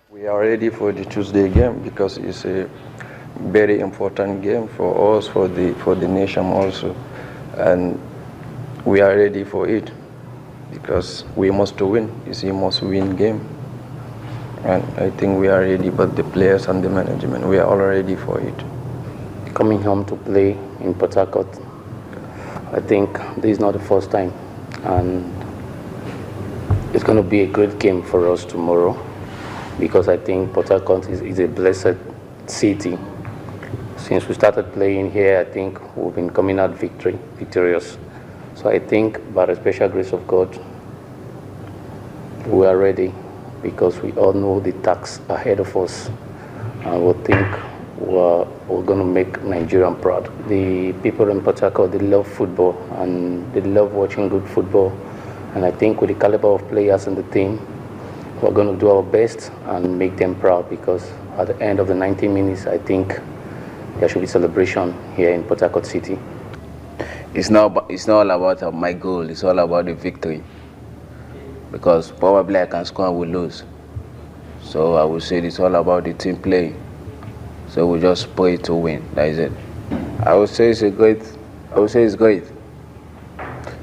We are ready for the Tuesday game because it's a very important game for us, for the nation also, and we are ready for it because we must win. It's a must-win game, and I think we are ready. But the players and the management, we are all ready for it. Coming home to play in Port Harcourt, I think this is not the first time, and it's going to be a great game for us tomorrow because I think Port Harcourt is a blessed city. Since we started playing here, I think we've been coming out victorious. So I think by the special grace of God, we are ready because we all know the task ahead of us, and we think we're going to make Nigeria proud. The people in Port Harcourt, they love football and they love watching good football. And I think with the caliber of players in the team, we're going to do our best and make them proud because at the end of the 90 minutes, I think there should be celebration here in Port Harcourt City. It's not all about my goal, it's all about the victory. Because probably I can score and we lose. So I would say it's all about the team play. So we just pray to win, that is it. I would say it's great.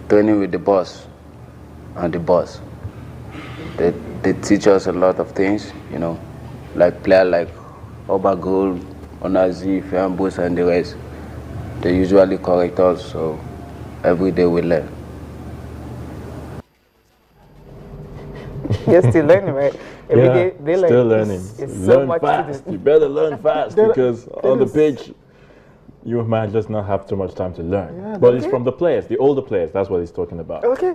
Training with the boss and the boss. They teach us a lot of things, like players like Obagol, Onazi, Fiambos and the rest. They usually correct us, so every day we learn. You're still learning, right? Every day they learn. Still learning. It's learn so much fast. to do. You better learn fast because on the pitch, you might just not have too much time to learn. Yeah, but it's from the players, the older players. That's what he's talking about. Okay.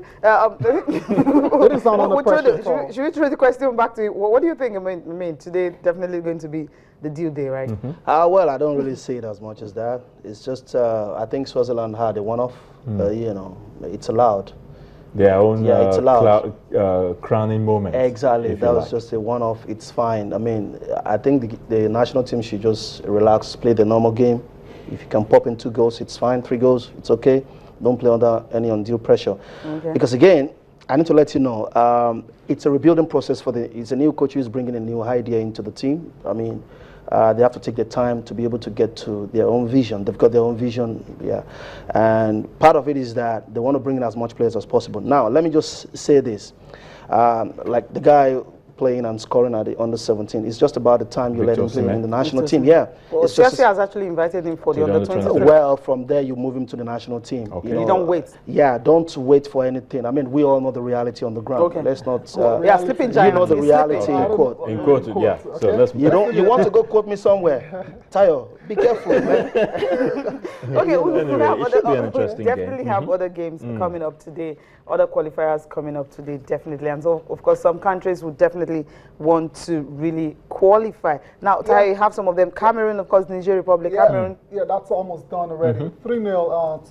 Should we throw the question back to you? What do you think? I mean, today definitely going to be the due day, right? Well, I don't really see it as much as that. It's just I think Swaziland had a one-off. It's allowed. Their own it's allowed. crowning moment. Exactly, that was just a one-off. It's fine. I mean, I think the national team should just relax, play the normal game. If you can pop in 2 goals, it's fine. 3 goals, it's okay. Don't play under any undue pressure. Okay. Because again, I need to let you know, it's a rebuilding process it's a new coach who's bringing a new idea into the team. I mean, they have to take their time to be able to get to their own vision. They've got their own vision, yeah. And part of it is that they want to bring in as much players as possible. Now, let me just say this. Like the guy playing and scoring at the under-17, it's just about the time you let him play in the national team. Yeah. Well, Chelsea has actually invited him for the under-20. Well, from there you move him to the national team. Okay. You don't wait. Yeah, don't wait for anything. I mean, we all know the reality on the ground. Okay. Let's not. Sleeping giant. You know the reality in court. In court, yeah. Okay. So let's. You want to go quote me somewhere, Tayo? Be careful, man. Okay, we definitely have other games coming up today, other qualifiers coming up today, definitely. And so, of course, some countries would definitely want to really qualify. Now, Tayo, you have some of them. Cameroon, of course, Nigeria Republic, Cameroon. Yeah, that's almost done already. 3-0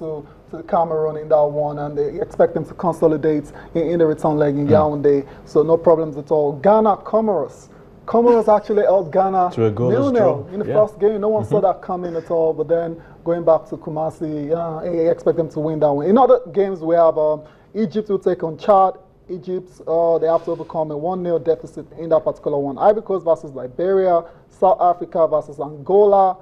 to Cameroon in that one, and they expect them to consolidate in the return leg in Yaoundé. So no problems at all. Ghana, Comoros. Comoros actually held Ghana 0-0 in the first game. No one saw that coming at all. But then going back to Kumasi, I expect them to win that one. In other games, we have Egypt will take on Chad. Egypt, they have to overcome a 1-0 deficit in that particular one. Ivory Coast versus Liberia, South Africa versus Angola,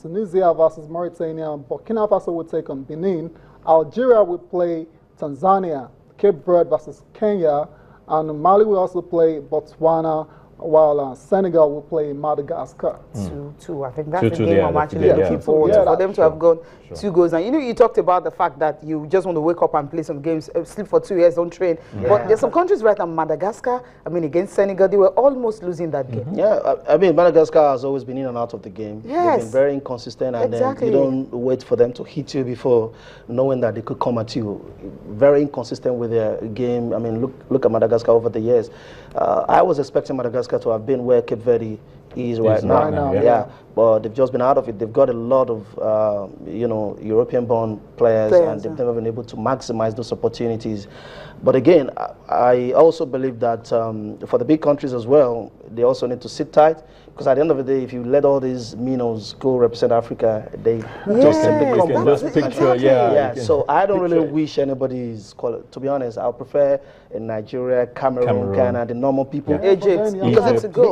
Tunisia versus Mauritania, Burkina Faso will take on Benin, Algeria will play Tanzania, Cape Verde versus Kenya, and Mali will also play Botswana, while Senegal will play Madagascar. 2-2. I think that's the game I'm actually looking forward to, for them to have gone 2 goals. And you talked about the fact that you just want to wake up and play some games, sleep for 2 years, don't train. But there's some countries right now, Madagascar, I mean, against Senegal, they were almost losing that game. Yeah, I mean, Madagascar has always been in and out of the game. Yes. They've been very inconsistent, and then you don't wait for them to hit you before knowing that they could come at you. Very inconsistent with their game. I mean, look at Madagascar over the years. I was expecting Madagascar to have been where Cape Verde is right now. Yeah, but they've just been out of it. They've got a lot of European-born players, and they've never been able to maximize those opportunities. But again, I also believe that for the big countries as well, they also need to sit tight, Because at the end of the day, if you let all these minnows go represent Africa, they just simply come can just picture, So I don't really wish anybody's quality. To be honest, I would prefer in Nigeria, Cameroon, Ghana, the normal people. Egypt.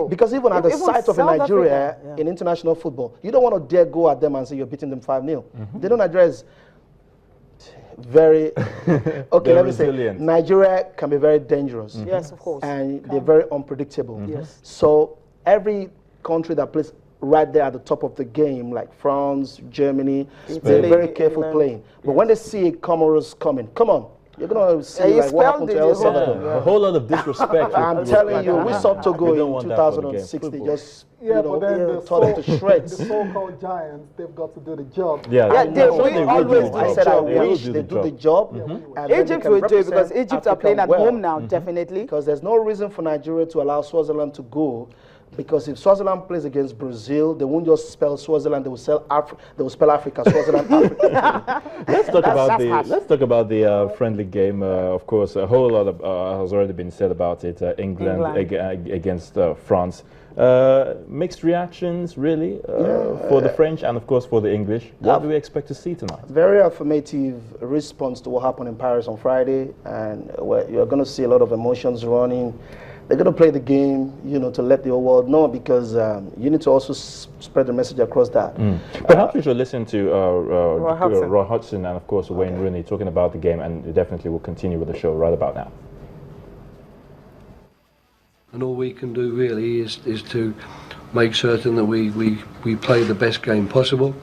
Because even at the sight of a Nigeria in international football, you don't want to dare go at them and say you're beating them 5-0. They know Nigeria is very okay. Let me say, Nigeria can be very dangerous. Yes, of course. And they're very unpredictable. Yes. So every country that plays right there at the top of the game, like France, Germany, they're very careful playing. But when they see Comoros coming, come on. You're going to see like what happened to El Salvador. A whole lot of disrespect. I'm telling you, we saw Togo in 2006. They just but then tore it to shreds. The so-called giants, they've got to do the job. They always do. I said I wish they do the job. Egypt will do it because Egypt are playing at home now, definitely. Because there's no reason for Nigeria to allow Swaziland to go. Because if Swaziland plays against Brazil, they won't just spell Swaziland; they will spell Africa. Swaziland, Africa. Let's talk about the friendly game. Of course, a whole lot has already been said about it. England. Against France. Mixed reactions, really, for the French and of course for the English. What do we expect to see tonight? Very affirmative response to what happened in Paris on Friday, and you're going to see a lot of emotions running. They're going to play the game, to let the whole world know, because you need to also spread the message across that. Perhaps we should listen to Roy Hodgson and, of course, Wayne Rooney talking about the game, and definitely we'll continue with the show right about now. And all we can do really is to make certain that we play the best game possible.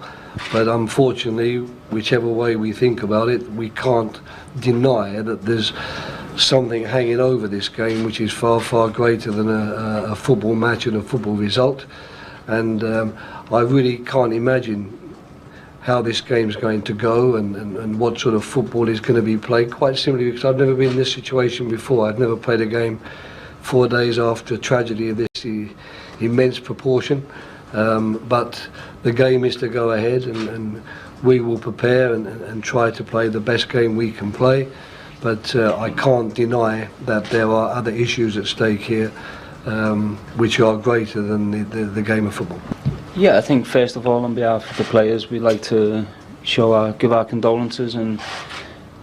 But unfortunately, whichever way we think about it, we can't deny that there's something hanging over this game which is far, far greater than a football match and a football result. And I really can't imagine how this game's going to go and what sort of football is going to be played, quite simply because I've never been in this situation before. I've never played a game 4 days after a tragedy of this immense proportion. But the game is to go ahead, and we will prepare and try to play the best game we can play. But I can't deny that there are other issues at stake here which are greater than the game of football. Yeah, I think first of all, on behalf of the players, we'd like to give our condolences, and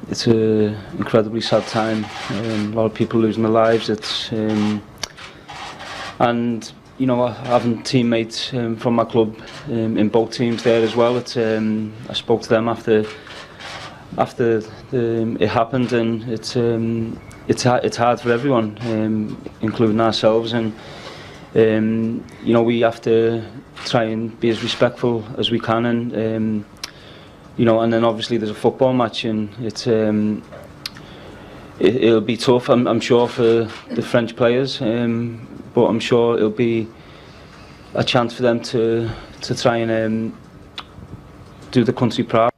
it's an incredibly sad time. A lot of people losing their lives. And having teammates from my club in both teams there as well. I spoke to them after it happened, and it's hard for everyone, including ourselves. And we have to try and be as respectful as we can, and and then obviously there's a football match, and it'll be tough, I'm sure, for the French players, but I'm sure it'll be a chance for them to try and do the country proud.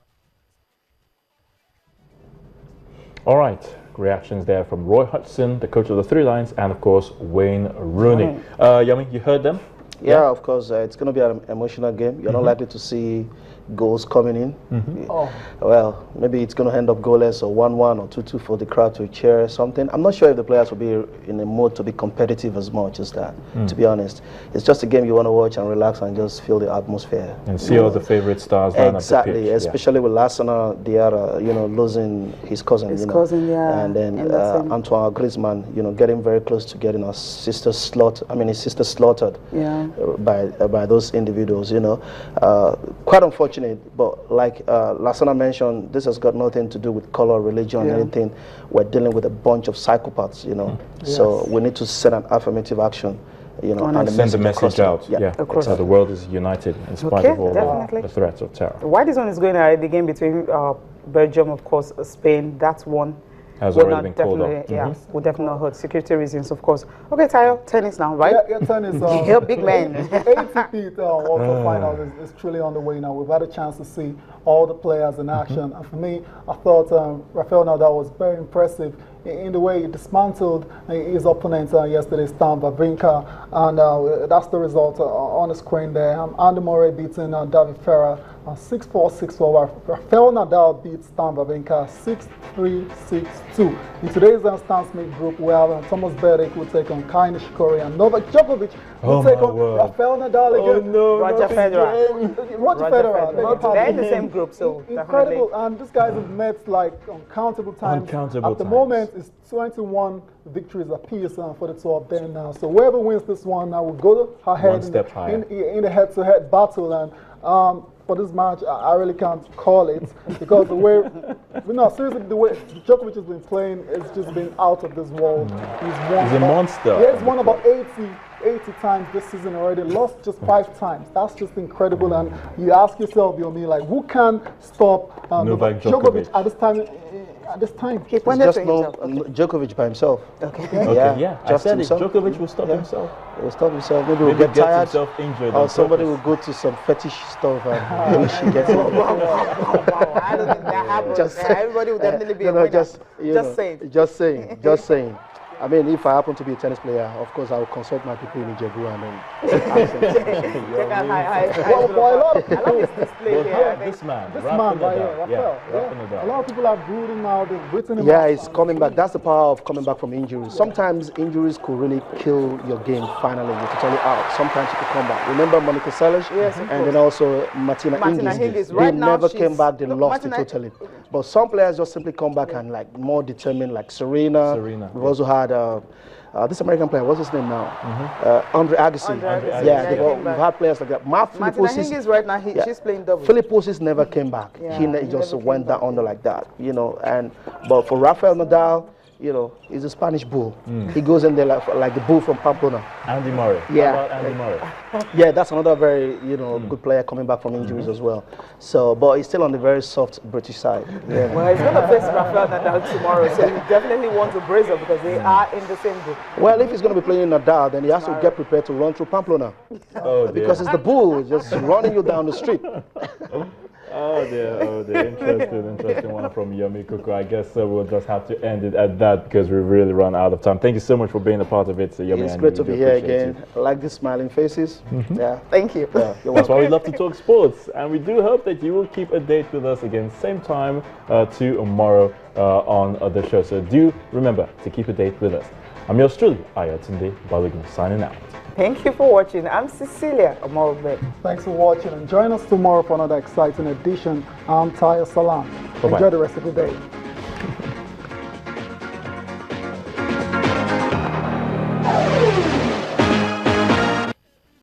All right, reactions there from Roy Hodgson, the coach of the Three Lions, and of course Wayne Rooney. Yami, you heard them? Yeah, of course. It's going to be an emotional game. You're not likely to see goals coming in. Well, maybe it's going to end up goalless, or 1-1 or 2-2 for the crowd to cheer something. I'm not sure if the players will be in a mood to be competitive as much as that, to be honest. It's just a game you want to watch and relax and just feel the atmosphere. And see all the favorite stars line up the pitch. Especially with Lassana Diarra, losing his cousin. And then Antoine Griezmann, getting very close to getting his sister slaughtered by those individuals, Quite unfortunate. But like Lassana mentioned, this has got nothing to do with color, religion, anything. We're dealing with a bunch of psychopaths, So we need to send an affirmative action, and send the message out. So the world is united in spite of all the threats of terror. Why this one is going ahead, the game between Belgium, of course, Spain, that's one. Has already been called off. We'll definitely not hurt. Security reasons, of course. Okay, Tayo, tennis now, right? Yeah, tennis. Big man. ATP World Final is truly on the way now. We've had a chance to see all the players in action. And for me, I thought Rafael Nadal was very impressive in the way he dismantled his opponent yesterday, Stan Wawrinka. And that's the result on the screen there. Andy Murray beating David Ferrer 6-4, 6-4. Rafael Nadal beats Stan Wawrinka 6-3, 6-2. In today's Stan Smith group, we have Thomas Berdych will take on Kai Nishikori, and Novak Djokovic will take on Rafael Nadal again. Oh no, Roger Federer. Roger Federer. They're in the same group, so incredible. definitely. And these guys have met like uncountable times. At the moment, it's 21 victories apiece for the two of them now. So whoever wins this one now will go ahead in the head-to-head battle. And for this match, I really can't call it because the way, seriously, the way Djokovic has been playing, it's just been out of this world. He's a monster. Yeah, he's won about 80 times this season already, lost just 5 times. That's just incredible. And you ask yourself, like, who can stop Novak Djokovic at this time? At this time, it's just Djokovic by himself. Okay. Yeah. Just himself. Djokovic will stop himself. He will stop himself. Maybe he'll get tired. Injured or somebody will go to some fetish stuff and maybe she gets it. Wow. I don't think that happens. Everybody will definitely be a winner. Just saying. I mean, if I happen to be a tennis player, of course, I will consult my people in Ijebu and then ask them. Check out I love his display here. This man, Rafael. A lot of people are booed him now. They've written him off. He's coming back. That's the power of coming back from injuries. Sometimes injuries could really kill your game finally. You're totally out. Sometimes you could come back. Remember Monica Seles? Yes, and then also Martina Hingis. Right they never came back. They lost it totally. But some players just simply come back and like more determined, like Serena. We've also had this American player, what's his name now? Andre Agassi. We've had players like that. Martina Hingis right now, she's playing doubles. Philippoussis never came back. He just went down under like that, but for Rafael Nadal, he's a Spanish bull. He goes in there like the bull from Pamplona. Andy Murray. Yeah. How about Andy Murray? Yeah, that's another very, good player coming back from injuries as well. So, but he's still on the very soft British side. Yeah. Well, he's going to face Rafael Nadal tomorrow, so he definitely wants to brace up because they are in the same group. Well, if he's going to be playing Nadal, then he has to get prepared to run through Pamplona. Because it's the bull just running you down the street. Oh dear. Interesting one from Yomi Kuko. I guess we'll just have to end it at that because we've really run out of time. Thank you so much for being a part of it, Yomi. It's great to be here again. I like the smiling faces. Yeah, thank you. Yeah, that's why we love to talk sports, and we do hope that you will keep a date with us again, same time tomorrow on the show. So do remember to keep a date with us. I'm yours truly, Ayatunde Balogun, signing out. Thank you for watching. I'm Cecilia Omorbe. Thanks for watching and join us tomorrow for another exciting edition. I'm Taya Salam. Enjoy the rest of the day.